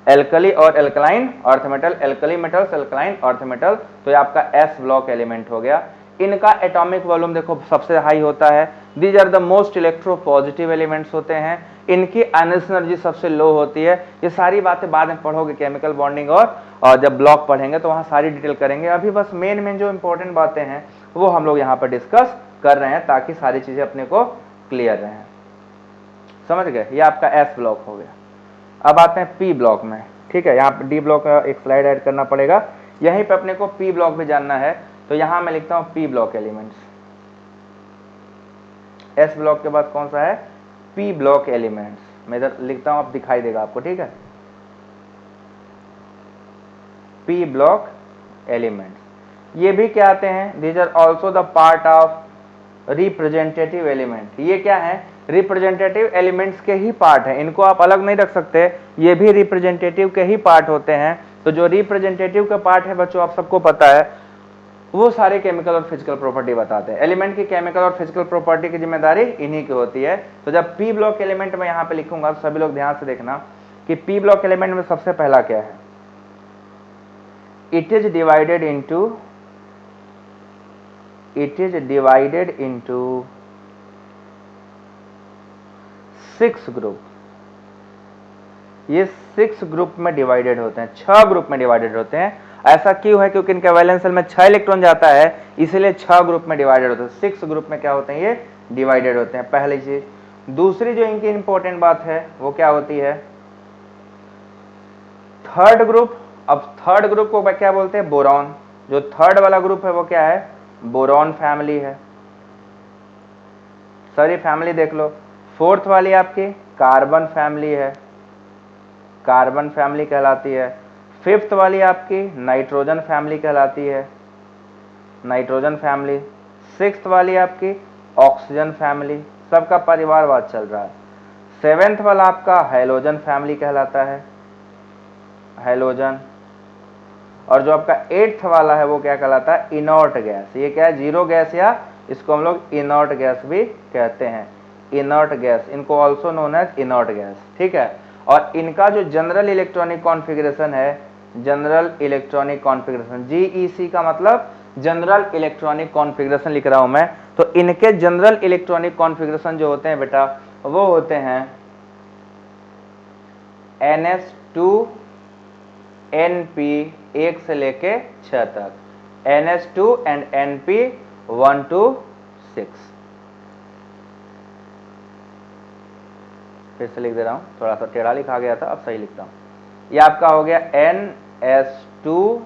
एल्कली और alkaline earth metal, alkali metals, alkaline earth metal, तो ये आपका एस ब्लॉक एलिमेंट हो गया। इनका एटॉमिक वॉल्यूम देखो सबसे हाई होता है। These are the most electropositive elements होते हैं। इनकी आयनिक एनर्जी सबसे लो होती है। ये सारी बातें बाद में पढ़ोगे केमिकल बॉन्डिंग और जब ब्लॉक पढ़ेंगे तो वहां सारी डिटेल करेंगे। अभी बस मेन जो इंपॉर्टेंट बातें हैं वो हम लोग यहाँ पर डिस्कस कर रहे हैं ताकि सारी चीजें अपने को क्लियर रहें। समझ गए? ये आपका एस ब्लॉक हो गया। अब आते हैं पी ब्लॉक में। ठीक है, यहाँ पे डी ब्लॉक का एक स्लाइड ऐड करना पड़ेगा। यहीं पे अपने को पी ब्लॉक भी जानना है, तो यहाँ मैं लिखता हूँ P block elements. S block के बाद कौन सा है? P block elements. मैं इधर लिखता हूँ, अब दिखाई देगा आपको। ठीक है, पी ब्लॉक एलिमेंट्स ये भी क्या आते हैं? These are also the part of representative element. ये क्या है? रिप्रेजेंटेटिव एलिमेंट्स के ही पार्ट है, इनको आप अलग नहीं रख सकते, ये भी रिप्रेजेंटेटिव के ही पार्ट होते हैं। तो जो रिप्रेजेंटेटिव का पार्ट है बच्चों आप सबको पता है, वो सारे केमिकल और फिजिकल प्रॉपर्टी बताते हैं। एलिमेंट की केमिकल और फिजिकल प्रॉपर्टी की जिम्मेदारी इन्हीं की होती है। तो जब पी ब्लॉक एलिमेंट में यहाँ पे लिखूंगा तो सभी लोग ध्यान से देखना कि पी ब्लॉक एलिमेंट में सबसे पहला क्या है? It is divided into 6 group. ये 6 ग्रुप में डिवाइडेड होते हैं, 6 ग्रुप में डिवाइडेड होते हैं। ऐसा क्यों है? क्योंकि इनके वैलेंस शेल में 6 इलेक्ट्रॉन जाता है, इसलिए 6 ग्रुप में डिवाइडेड होते हैं। 6 ग्रुप में क्या होते हैं? ये डिवाइडेड होते हैं, पहली चीज। दूसरी जो इनकी इंपॉर्टेंट बात है वो क्या होती है? Third group. अब थर्ड ग्रुप को क्या बोलते हैं? बोरॉन। जो थर्ड वाला ग्रुप है वो क्या है? बोरॉन फैमिली है। सॉरी, फैमिली देख लो। फोर्थ वाली आपकी कार्बन फैमिली है, कार्बन फैमिली कहलाती है। फिफ्थ वाली आपकी नाइट्रोजन फैमिली कहलाती है, नाइट्रोजन फैमिली। सिक्स्थ वाली आपकी ऑक्सीजन फैमिली, सबका परिवारवाद चल रहा है। सेवेंथ वाला आपका हैलोजन फैमिली कहलाता है, हैलोजन। और जो आपका एट्थ वाला है वो क्या कहलाता है? Inert gas. ये क्या है? जीरो गैस, या इसको हम लोग इनर्ट गैस भी कहते हैं, इनर्ट गैस। इनको also known as inert gas. ठीक है, और इनका जो जनरल इलेक्ट्रॉनिक कॉन्फ़िगरेशन है, जनरल इलेक्ट्रॉनिक कॉन्फ़िगरेशन, जीईसी का मतलब जनरल इलेक्ट्रॉनिक कॉन्फ़िगरेशन लिख रहा हूं मैं। तो इनके जनरल इलेक्ट्रॉनिक कॉन्फ़िगरेशन जो होते हैं बेटा, वो होते हैं NH2 NP 1 से लेके 6 तक, NH2 एंड NP 1 to 6। फिर से लिख दे रहा हूं, थोड़ा सा टेढ़ा लिखा गया था, अब सही लिखता हूं। ये आपका हो गया NS2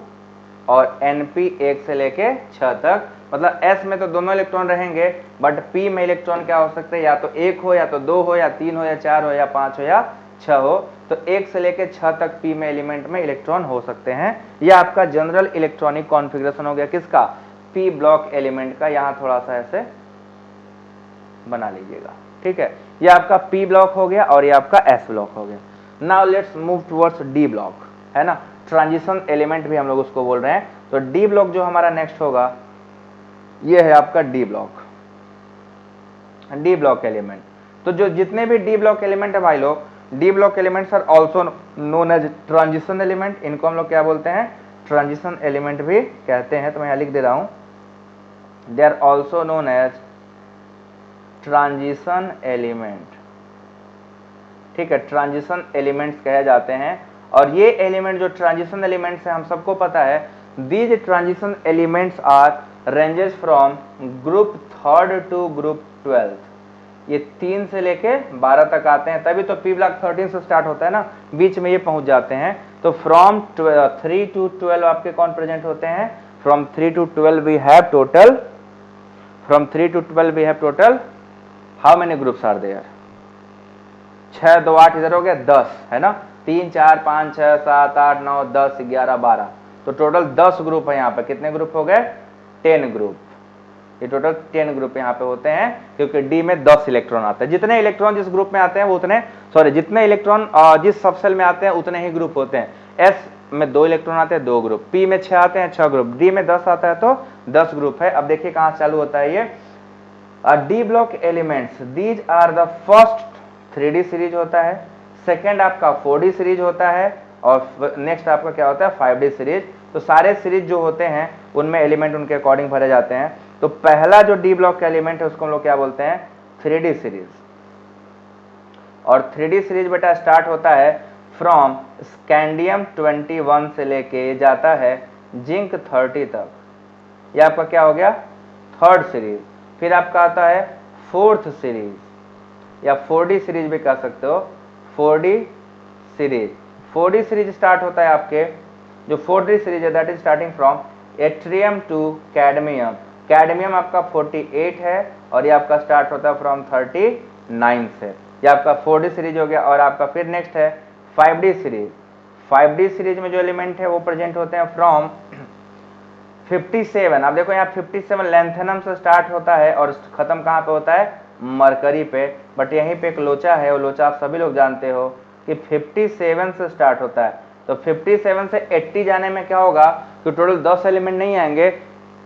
और NP 1 से लेके 6 तक। मतलब S में तो दोनों इलेक्ट्रॉन रहेंगे, बट P में इलेक्ट्रॉन क्या हो सकते हैं? या तो 1 हो, या तो 2 हो, या 3 हो, या 4 हो, या 5 हो, या 6 हो। तो 1 से लेके 6 तक P में एलिमेंट में इलेक्ट्रॉन हो सकते हैं। यह आपका जनरल इलेक्ट्रॉनिक कॉन्फ़िगरेशन हो गया, किसका? P ब्लॉक एलिमेंट का। यहां थोड़ा सा ऐसे बना लीजिएगा। ठीक है, ये आपका P ब्लॉक हो गया और ये आपका S ब्लॉक हो गया। Now let's move towards D block, है ना, ट्रांजिशन एलिमेंट भी हम लोग उसको बोल रहे हैं। तो D ब्लॉक जो हमारा नेक्स्ट होगा, ये है आपका D block, D block element. तो जो जितने भी D ब्लॉक एलिमेंट है भाई लोग, D block elements are also known as transition element. इनको हम लोग क्या बोलते हैं? ट्रांजिशन एलिमेंट भी कहते हैं। तो मैं यहाँ लिख दे रहा हूं, they are also known as transition element. ठीक है, ट्रांजिशन एलिमेंट्स कहे जाते हैं। और ये एलिमेंट जो ट्रांजिशन एलिमेंट्स है, हम सबको पता है, these transition elements are ranges from group 3rd to group 12th। ये 3 से लेके 12 तक आते हैं, तभी तो P ब्लॉक 13 से स्टार्ट होता है ना, बीच में ये पहुंच जाते हैं। तो फ्रॉम 3 to 12 आपके कौन प्रेजेंट होते हैं? From 3 to 12 we have total, from 3 to 12 we have total how many groups are there? 6 2 8 इधर हो गया 10, है ना। 3 4 5 6 7 8 9 10 11 12, तो टोटल 10 ग्रुप है यहाँ पे। कितने ग्रुप हो गए? 10 ग्रुप। ये टोटल 10 ग्रुप यहाँ पे होते हैं, क्योंकि डी में 10 इलेक्ट्रॉन आते हैं। जितने इलेक्ट्रॉन जिस ग्रुप में आते हैं वो उतने, सॉरी, जितने इलेक्ट्रॉन जिस सब सेल में आते हैं उतने ही ग्रुप होते हैं। एस में 2 इलेक्ट्रॉन आते हैं, 2 ग्रुप। पी में 6 आते हैं, 6 ग्रुप। डी में 10 आता है तो 10 ग्रुप है। अब देखिए कहाँ चालू होता है ये D block elements. These are the first 3D series होता है, सेकेंड आपका 4D सीरीज होता है, और नेक्स्ट आपका क्या होता है 5D सीरीज। तो सारे सीरीज जो होते हैं उनमें एलिमेंट उनके अकॉर्डिंग भरे जाते हैं। तो पहला जो डी ब्लॉक का एलिमेंट है उसको हम लोग क्या बोलते हैं 3D सीरीज। और 3D सीरीज बेटा स्टार्ट होता है फ्रॉम स्कैंडियम 21 से लेके जाता है जिंक 30 तक। ये आपका क्या हो गया थर्ड सीरीज। फिर आपका आता है फोर्थ सीरीज या 4D सीरीज भी कह सकते हो 4D series. 4D series start होता है आपके जो 4D सीरीज है that is starting from yttrium to cadmium. Cadmium आपका 48 है और ये आपका स्टार्ट होता है फ्रॉम 39 से। ये आपका 4D सीरीज हो गया। और आपका फिर नेक्स्ट है 5D सीरीज। 5D सीरीज में जो एलिमेंट है वो प्रेजेंट होते हैं फ्रॉम 57। आप देखो यहाँ 57 लैंथेनम से स्टार्ट होता है और खत्म कहाँ पे होता है मरकरी पे। बट यहीं पे एक लोचा है, वो लोचा आप सभी लोग जानते हो कि 57 से स्टार्ट होता है। तो 57 से 80 जाने में क्या होगा कि टोटल 10 एलिमेंट नहीं आएंगे,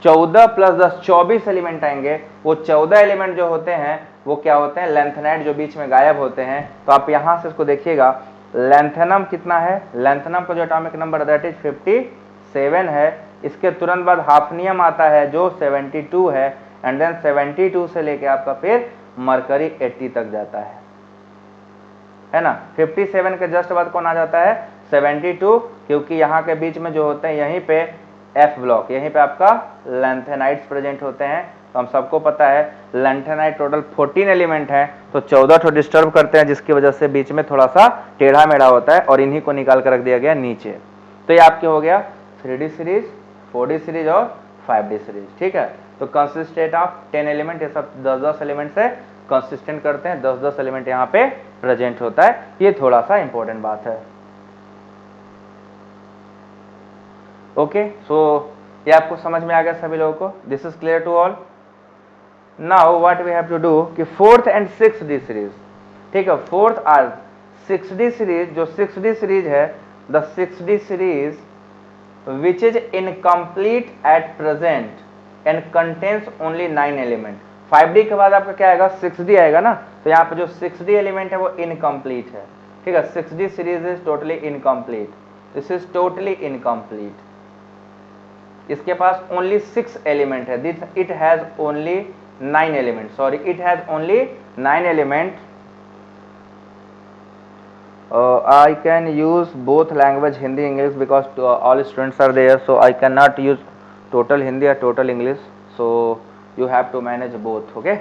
14 प्लस 10 24 एलिमेंट आएंगे। वो 14 एलिमेंट जो होते हैं वो क्या होते हैं लैंथेनाइड जो बीच में गायब होते हैं। तो आप यहाँ से इसको देखिएगा लैंथेनम कितना है, लैंथेनम का जो एटॉमिक नंबर दैट इज 57 है। इसके तुरंत बाद हाफनियम आता है जो 72 है एंड देन 72 से लेके आपका फिर मरकरी 80 तक जाता है ना। 57 के जस्ट बाद कौन आ जाता है 72, क्योंकि यहाँ के बीच में जो होते हैं यहीं पे F ब्लॉक, यहीं पे आपका लैंथेनाइड्स प्रेजेंट होते हैं। तो हम सबको पता है लैंथेनाइड टोटल 14 एलिमेंट है तो 14 ठो डिस्टर्ब करते हैं जिसकी वजह से बीच में थोड़ा सा टेढ़ा मेढ़ा होता है और इन्हीं को निकाल कर रख दिया गया नीचे। तो ये आपके हो गया 3D सीरीज 4D सीरीज और 5D सीरीज। ठीक है, तो कंसिस्टेंट ऑफ 10 एलिमेंट, ये सब 10-10 एलिमेंट से कंसिस्टेंट करते हैं, 10-10 एलिमेंट यहाँ पे प्रेजेंट होता है। ये थोड़ा सा इंपॉर्टेंट बात है। ओके, सो ये आपको समझ में आ गया सभी लोगों को, this is clear to all. Now what we have to do कि 4th and 6th सीरीज। ठीक है, 4th और 6D सीरीज, जो 6D सीरीज है the 6D series which is incomplete at present and contains only 9 element. 5D के बाद आपका क्या आएगा 6D आएगा ना। तो यहाँ पे जो 6D एलिमेंट है वो इनकम्प्लीट है। ठीक है, 6D series is totally incomplete, this is totally incomplete. इसके पास ओनली 6 एलिमेंट है, this it has only 9 element, sorry it has only 9 element. I can use both language Hindi English because all students are there, so I cannot use total Hindi or total English, so you have to manage both. Okay,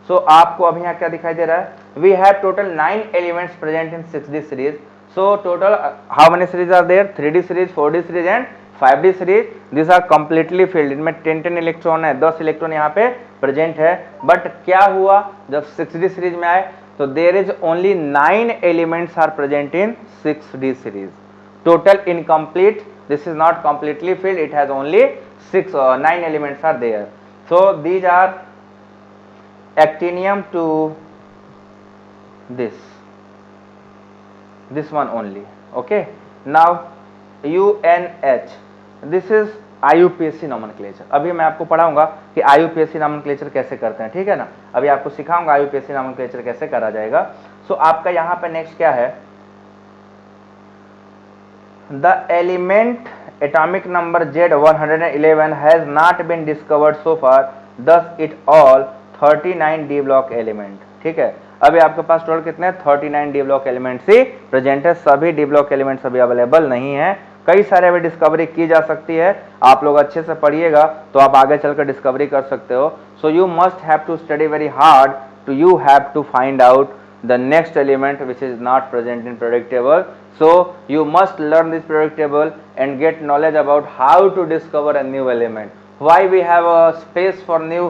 so आपको अभी यहाँ क्या दिखाई दे रहा है we have total 9 elements present in 6D series, so total how many series are there 3D series 4D series and 5D series, these are completely filled। इनमें 10 electron है, 10 electron यहाँ पे प्रेजेंट है। बट क्या हुआ जब 6D सीरीज में आए तो there is only 9 elements are present in 6D series, total incomplete, this is not completely filled, it has only 9 elements are there, so these are actinium to this one only. Okay, now UNH, this is IUPAC nomenclature. अभी मैं आपको पढ़ाऊंगा कि IUPAC nomenclature कैसे करते हैं। ठीक है ना, अभी आपको सिखाऊंगा IUPAC नॉमेनक्लेचर कैसे करा जाएगा। सो आपका यहाँ पे नेक्स्ट क्या है the element atomic number Z111 has not been discovered so far, thus it all 39 D block element. ठीक है, अभी आपके पास टोटल कितने 39 डी ब्लॉक एलिमेंट्स ही प्रेजेंट है, सभी डी ब्लॉक एलिमेंट्स अभी अवेलेबल नहीं है। कई सारे अभी डिस्कवरी की जा सकती है, आप लोग अच्छे से पढ़िएगा तो आप आगे चलकर डिस्कवरी कर सकते हो। So you must have to study very hard to you have to find out the next element which is not present in periodic table, so you must learn this periodic table and get knowledge about how to discover a new element, why we have a space for new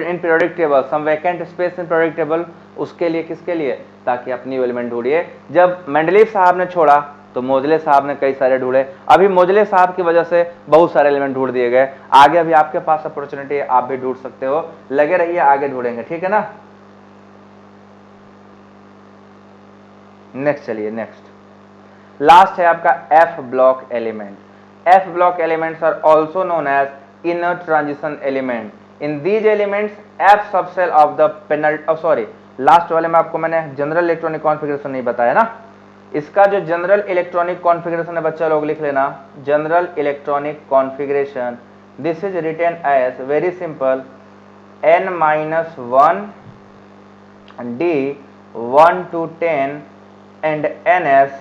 in periodic table, some vacant space in periodic table, उसके लिए किसके लिए ताकि आप new element ढूंढिए। जब Mendeleev साहब ने छोड़ा तो मोजले साहब ने कई सारे ढूंढे, अभी मोजले साहब की वजह से बहुत सारे एलिमेंट ढूंढ दिए गए, आगे अभी आपके पास अपॉर्चुनिटी है, आप भी ढूंढ सकते हो, लगे रहिए आगे ढूंढेंगे। ठीक है ना, नेक्स्ट चलिए, नेक्स्ट लास्ट है आपका F block element. F block elements are also known as inner transition element. In these elements F subshell of the penultimate, sorry last वाले में आपको मैंने जनरल इलेक्ट्रॉनिक कॉन्फ़िगरेशन नहीं बताया ना, इसका जो जनरल इलेक्ट्रॉनिक कॉन्फ़िगरेशन है बच्चा लोग लिख लेना, general electronic configuration, this is written as very simple n-1 d 1 to 10 and ns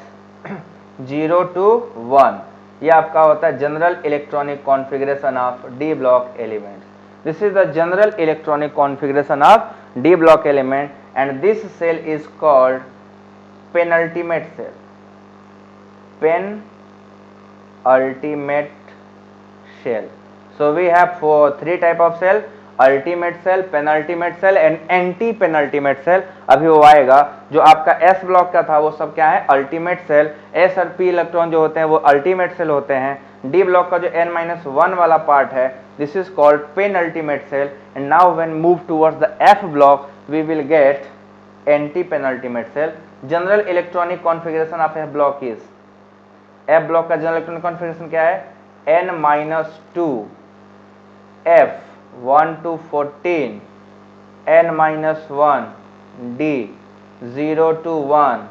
0 to 1। ये आपका होता है general electronic configuration of D block element. This is the general electronic configuration of D block element and this cell is called penultimate cell, penultimate cell. So we have three type of cell, ultimate cell, penultimate cell and anti penultimate cell। अभी वो आएगा। जो आपका S block का था वो सब क्या है, अल्टीमेट सेल। S और P इलेक्ट्रॉन जो होते हैं वो अल्टीमेट सेल होते हैं। D ब्लॉक का जो n-1 वाला पार्ट है this is called penultimate cell and now when move towards the F block we will get anti penultimate cell। General electronic configuration of F block is, F block का general electronic configuration क्या है, n-2 f 1 to 14 n-1 d 0 to 1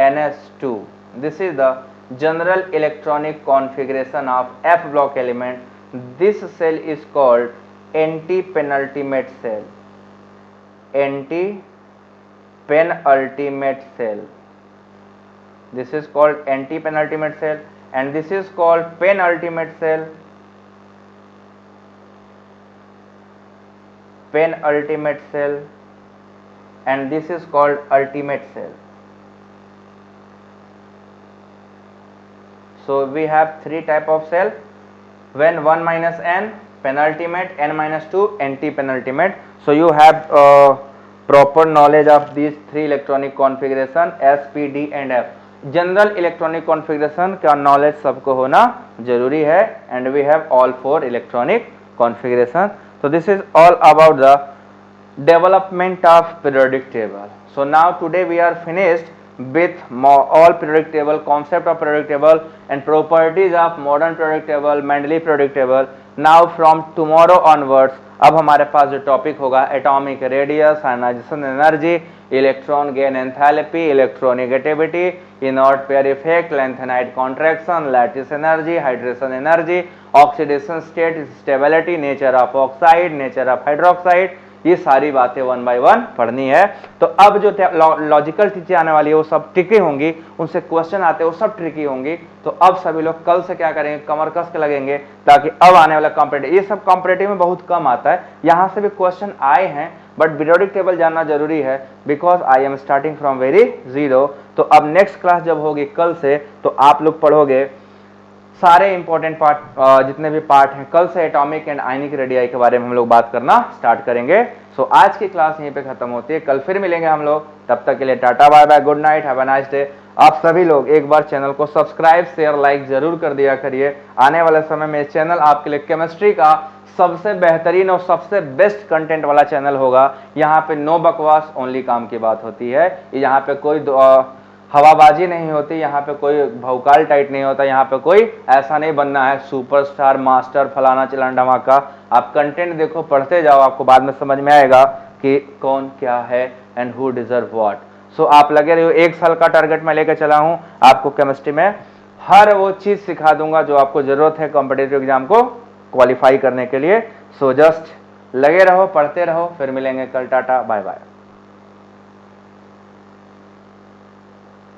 ns2। This is the general electronic configuration of F block element. This cell is called anti penultimate cell, anti penultimate cell। This is called anti-penultimate cell and this is called penultimate cell, penultimate cell and this is called ultimate cell। So we have three type of cell, when 1 minus n penultimate, n-2 anti-penultimate। So you have proper knowledge of these three electronic configuration S, P, D and F। General electronic configuration का knowledge सबको होना जरूरी है and we have all four electronic configuration. so this is all about the development of periodic table। so now today we are finished with all periodic table, concept of periodic table and properties of modern periodic table, Mendeleev periodic table। now from tomorrow onwards अब हमारे पास जो topic होगा atomic radius, ionization energy, electron gain enthalpy, electronegativity, inert pair effect, lanthanide contraction, lattice energy, hydration energy, oxidation state, stability, nature of oxide, nature of hydroxide, ये सारी बातें 1 by 1 पढ़नी है। तो अब जो लॉजिकल चीजें आने वाली है वो सब ट्रिकी होंगी, उनसे क्वेश्चन आते हैं वो सब ट्रिकी होंगी। तो अब सभी लोग कल से क्या करेंगे, कमर कस के लगेंगे ताकि अब आने वाला कॉम्पिटेटिव, ये सब कॉम्पिटेटिव में बहुत कम आता है, यहाँ से भी क्वेश्चन आए हैं बट पीरियोडिक टेबल जानना जरूरी है because I am starting from very zero. तो अब नेक्स्ट क्लास जब होगी कल से तो आप लोग पढ़ोगे सारे इंपॉर्टेंट पार्ट, जितने भी पार्ट हैं। कल से एटॉमिक एंड आयनिक रेडियाई के बारे में हम लोग बात करना स्टार्ट करेंगे। सो आज की क्लास यहीं पे खत्म होती है, कल फिर मिलेंगे हम लोग, तब तक के लिए tata bye bye, good night, have a nice day. आप सभी लोग एक बार चैनल को सब्सक्राइब शेयर लाइक जरूर कर दिया करिए। आने वाले समय में इस चैनल आपके लिए केमिस्ट्री का सबसे बेहतरीन और सबसे बेस्ट कंटेंट वाला चैनल होगा। यहाँ पे नो बकवास, ओनली काम की बात होती है। यहाँ पे कोई हवाबाजी नहीं होती, यहाँ पे कोई भौकाल टाइट नहीं होता, यहाँ पे कोई ऐसा नहीं बनना है सुपरस्टार मास्टर फलाना चिलाना धमाका। आप कंटेंट देखो, पढ़ते जाओ, आपको बाद में समझ में आएगा कि कौन क्या है एंड हु डिजर्व व्हाट। सो आप लगे रहिए, 1 साल का टारगेट मैं लेकर चला हूँ आपको केमिस्ट्री में, हर वो चीज सिखा दूंगा जो आपको जरूरत है कॉम्पिटेटिव एग्जाम को क्वालिफाई करने के लिए। सो जस्ट लगे रहो, पढ़ते रहो, फिर मिलेंगे कल, टाटा बाय बाय।